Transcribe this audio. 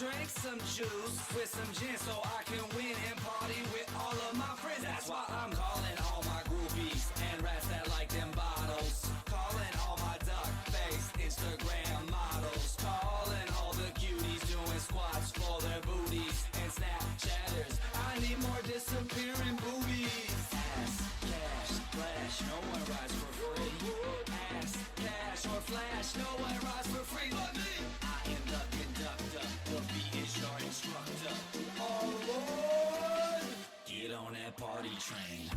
drink some juice with some gin so I can win and party with all of my friends. That's why I'm calling all my groupies and rats that like them bottles. Calling all my duck-faced Instagram models. Calling all the cuties doing squats for their booties and Snapchatters. I need more disappearing boobies. Ass, cash, flash, no one rides for free. Ass, cash, or flash, no one rides for free but me. I am the conductor, the beat is your instructor. All aboard! Get on that party train.